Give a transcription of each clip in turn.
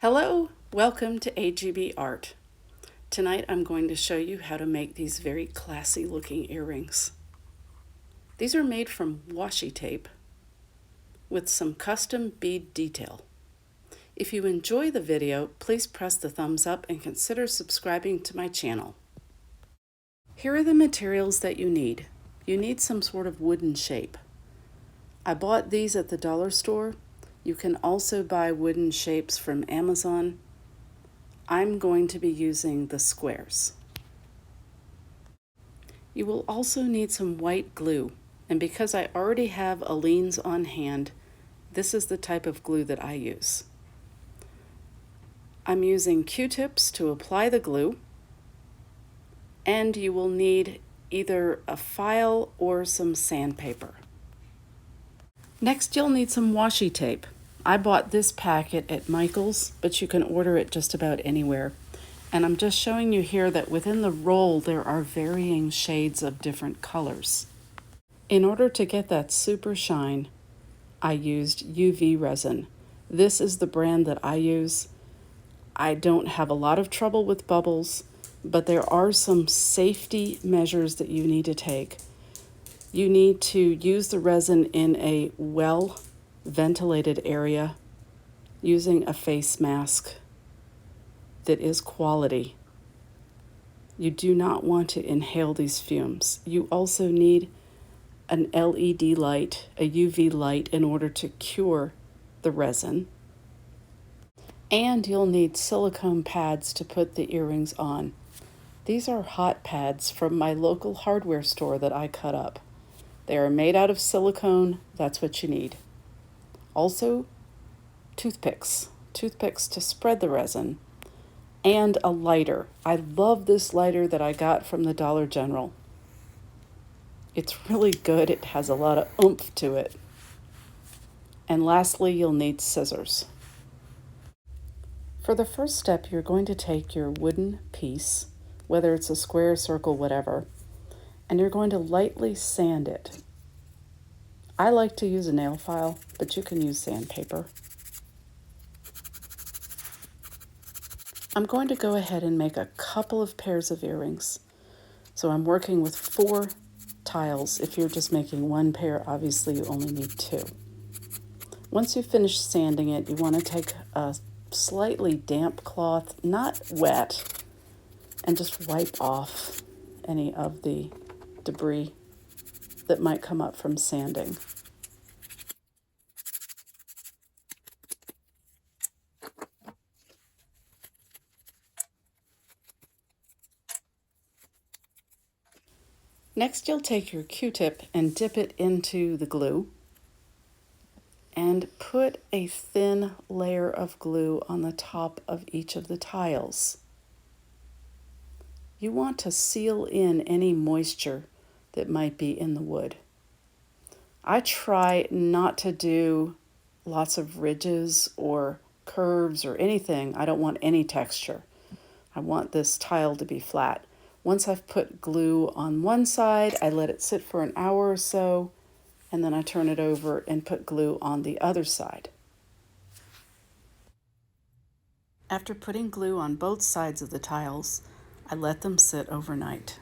Hello, welcome to AGB Art. Tonight I'm going to show you how to make these very classy looking earrings. These are made from washi tape with some custom bead detail. If you enjoy the video, please press the thumbs up and consider subscribing to my channel. Here are the materials that you need. You need some sort of wooden shape. I bought these at the dollar store. You can also buy wooden shapes from Amazon. I'm going to be using the squares. You will also need some white glue, and because I already have Aleene's on hand, this is the type of glue that I use. I'm using Q-tips to apply the glue, and you will need either a file or some sandpaper. Next, you'll need some washi tape. I bought this packet at Michael's, but you can order it just about anywhere. And I'm just showing you here that within the roll there are varying shades of different colors. In order to get that super shine, I used UV Resin. This is the brand that I use. I don't have a lot of trouble with bubbles, but there are some safety measures that you need to take. You need to use the resin in a well-ventilated area using a face mask that is quality. You do not want to inhale these fumes. You also need an LED light, a UV light, in order to cure the resin. And you'll need silicone pads to put the earrings on. These are hot pads from my local hardware store that I cut up. They are made out of silicone. That's what you need. Also, toothpicks to spread the resin, and a lighter. I love this lighter that I got from the Dollar General. It's really good. It has a lot of oomph to it. And lastly, you'll need scissors. For the first step, you're going to take your wooden piece, whether it's a square, circle, whatever, and you're going to lightly sand it. I like to use a nail file, but you can use sandpaper. I'm going to go ahead and make a couple of pairs of earrings. So I'm working with 4 tiles. If you're just making 1 pair, obviously you only need 2. Once you finish sanding it, you want to take a slightly damp cloth, not wet, and just wipe off any of the debris that might come up from sanding. Next, you'll take your Q-tip and dip it into the glue and put a thin layer of glue on the top of each of the tiles. You want to seal in any moisture that might be in the wood. I try not to do lots of ridges or curves or anything. I don't want any texture. I want this tile to be flat. Once I've put glue on one side, I let it sit for an hour or so, and then I turn it over and put glue on the other side. After putting glue on both sides of the tiles, I let them sit overnight.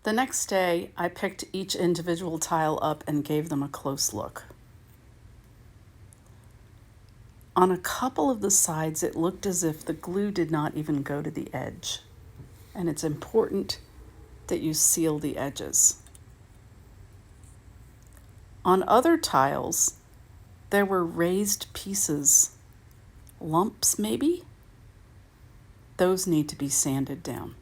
The next day, I picked each individual tile up and gave them a close look. On a couple of the sides, it looked as if the glue did not even go to the edge. And it's important that you seal the edges. On other tiles, there were raised pieces, lumps maybe? Those need to be sanded down.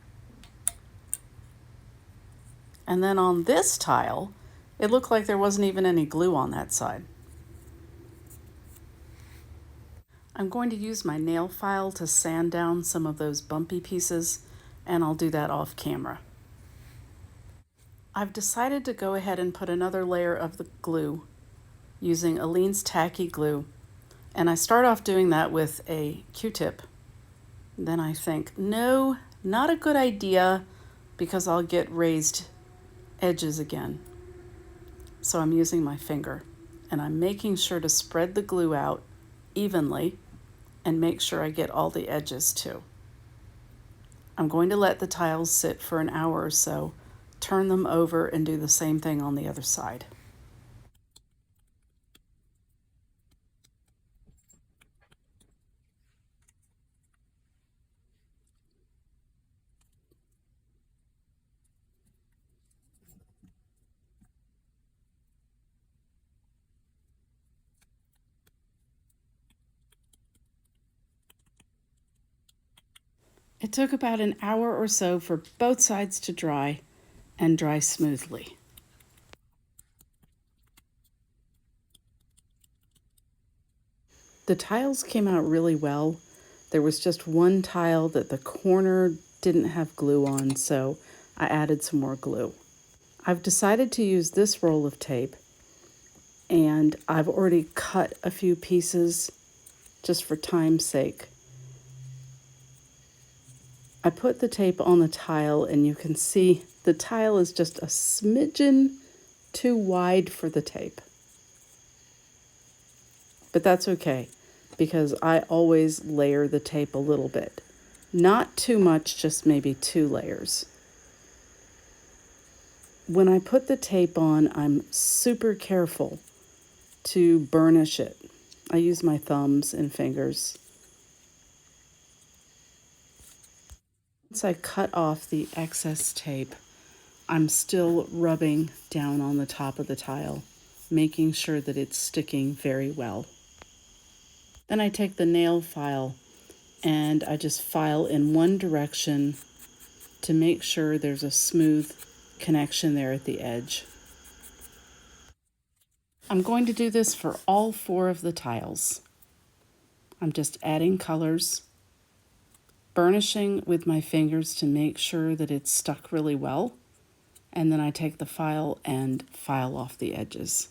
And then on this tile, it looked like there wasn't even any glue on that side. I'm going to use my nail file to sand down some of those bumpy pieces, and I'll do that off camera. I've decided to go ahead and put another layer of the glue using Aleene's tacky glue, and I start off doing that with a Q-tip. Then I think, no, not a good idea, because I'll get raised edges again. So I'm using my finger and I'm making sure to spread the glue out evenly and make sure I get all the edges too. I'm going to let the tiles sit for an hour or so, turn them over and do the same thing on the other side. It took about an hour or so for both sides to dry and dry smoothly. The tiles came out really well. There was just one tile that the corner didn't have glue on, so I added some more glue. I've decided to use this roll of tape, and I've already cut a few pieces just for time's sake. I put the tape on the tile, and you can see the tile is just a smidgen too wide for the tape. But that's okay, because I always layer the tape a little bit. Not too much, just maybe 2 layers. When I put the tape on, I'm super careful to burnish it. I use my thumbs and fingers. Once I cut off the excess tape, I'm still rubbing down on the top of the tile, making sure that it's sticking very well. Then I take the nail file and I just file in one direction to make sure there's a smooth connection there at the edge. I'm going to do this for all 4 of the tiles. I'm just adding colors, burnishing with my fingers to make sure that it's stuck really well, and then I take the file and file off the edges.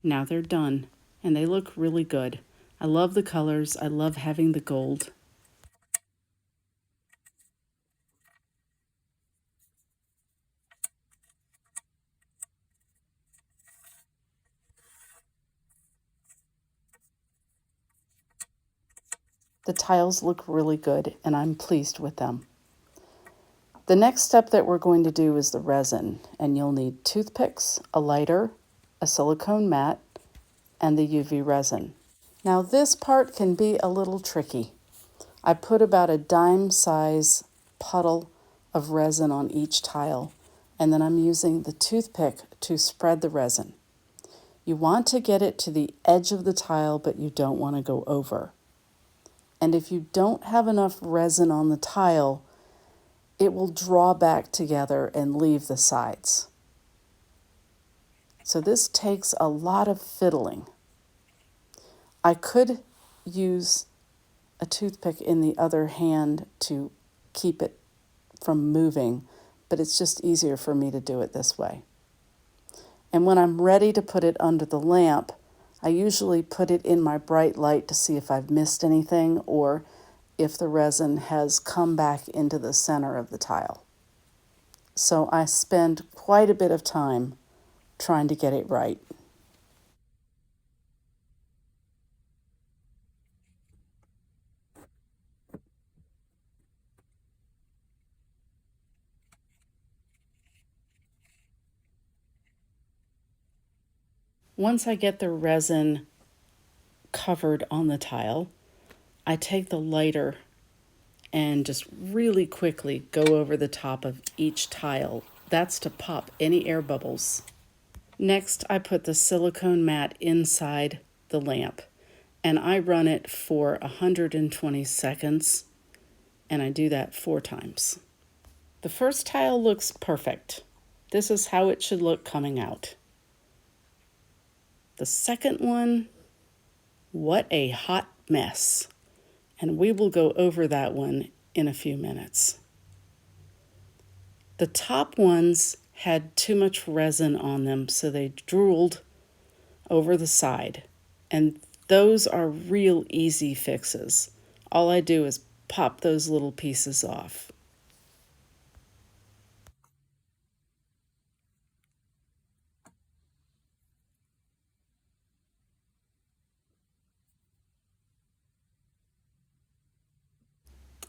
Now they're done, and they look really good. I love the colors. I love having the gold. The tiles look really good, and I'm pleased with them. The next step that we're going to do is the resin, and you'll need toothpicks, a lighter, a silicone mat, and the UV resin. Now this part can be a little tricky. I put about a dime size puddle of resin on each tile, and then I'm using the toothpick to spread the resin. You want to get it to the edge of the tile, but you don't want to go over. And if you don't have enough resin on the tile, it will draw back together and leave the sides. So this takes a lot of fiddling. I could use a toothpick in the other hand to keep it from moving, but it's just easier for me to do it this way. And when I'm ready to put it under the lamp, I usually put it in my bright light to see if I've missed anything or if the resin has come back into the center of the tile. So I spend quite a bit of time trying to get it right. Once I get the resin covered on the tile, I take the lighter and just really quickly go over the top of each tile. That's to pop any air bubbles. Next, I put the silicone mat inside the lamp, and I run it for 120 seconds, and I do that 4 times. The first tile looks perfect. This is how it should look coming out. The second one, what a hot mess. And we will go over that one in a few minutes. The top ones had too much resin on them, so they drooled over the side. And those are real easy fixes. All I do is pop those little pieces off.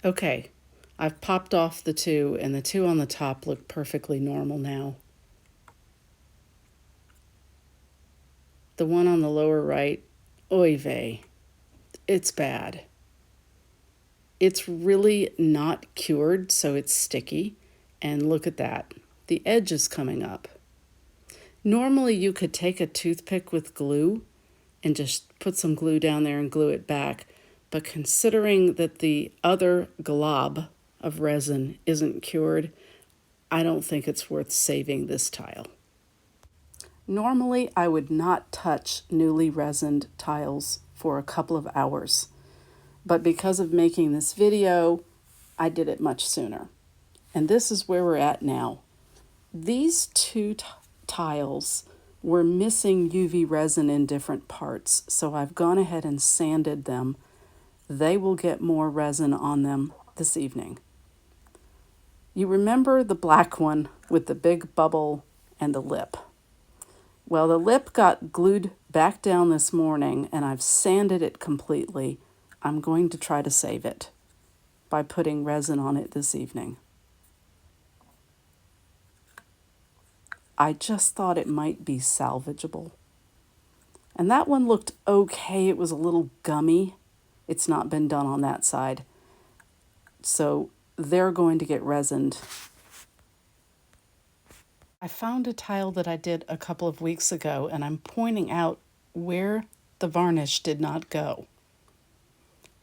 Okay, I've popped off the 2, and the 2 on the top look perfectly normal now. The one on the lower right, oy vey, it's bad. It's really not cured, so it's sticky. And look at that. The edge is coming up. Normally you could take a toothpick with glue and just put some glue down there and glue it back. But considering that the other glob of resin isn't cured, I don't think it's worth saving this tile. Normally I would not touch newly resined tiles for a couple of hours. But because of making this video, I did it much sooner. And this is where we're at now. These 2 tiles were missing UV resin in different parts, so I've gone ahead and sanded them. They will get more resin on them this evening. You remember the black one with the big bubble and the lip? Well, the lip got glued back down this morning, and I've sanded it completely. I'm going to try to save it by putting resin on it this evening. I just thought it might be salvageable. And that one looked okay. It was a little gummy. It's not been done on that side. So they're going to get resined. I found a tile that I did a couple of weeks ago, and I'm pointing out where the varnish did not go.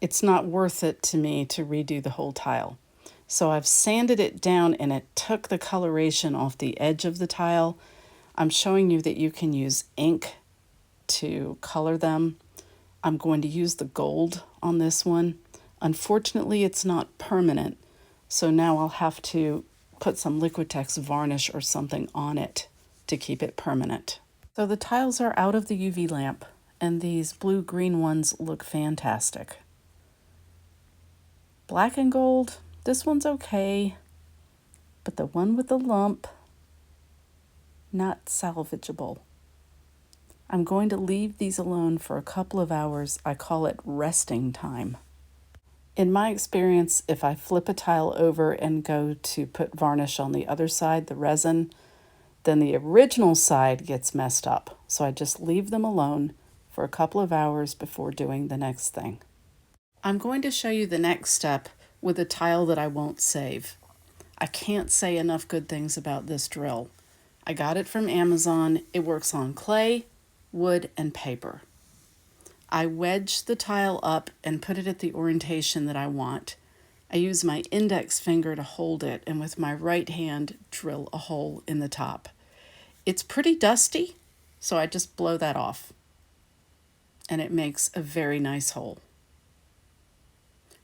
It's not worth it to me to redo the whole tile. So I've sanded it down, and it took the coloration off the edge of the tile. I'm showing you that you can use ink to color them. I'm going to use the gold on this one. Unfortunately, it's not permanent, so now I'll have to put some Liquitex varnish or something on it to keep it permanent. So the tiles are out of the UV lamp, and these blue-green ones look fantastic. Black and gold, this one's okay, but the one with the lump, not salvageable. I'm going to leave these alone for a couple of hours. I call it resting time. In my experience, if I flip a tile over and go to put varnish on the other side, the resin, then the original side gets messed up. So I just leave them alone for a couple of hours before doing the next thing. I'm going to show you the next step with a tile that I won't save. I can't say enough good things about this drill. I got it from Amazon. It works on clay, wood, and paper. I wedge the tile up and put it at the orientation that I want. I use my index finger to hold it, and with my right hand drill a hole in the top. It's pretty dusty, so I just blow that off, and it makes a very nice hole.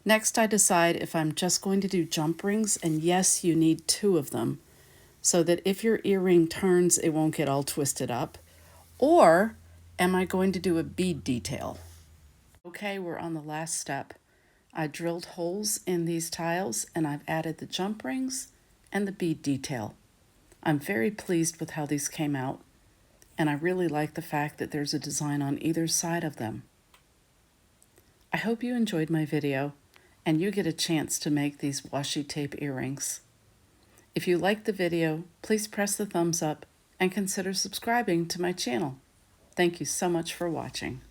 Next, I decide if I'm just going to do jump rings, and yes, you need 2 of them, so that if your earring turns, it won't get all twisted up. Or am I going to do a bead detail? Okay, we're on the last step. I drilled holes in these tiles, and I've added the jump rings and the bead detail. I'm very pleased with how these came out, and I really like the fact that there's a design on either side of them. I hope you enjoyed my video, and you get a chance to make these washi tape earrings. If you liked the video, please press the thumbs up and consider subscribing to my channel. Thank you so much for watching.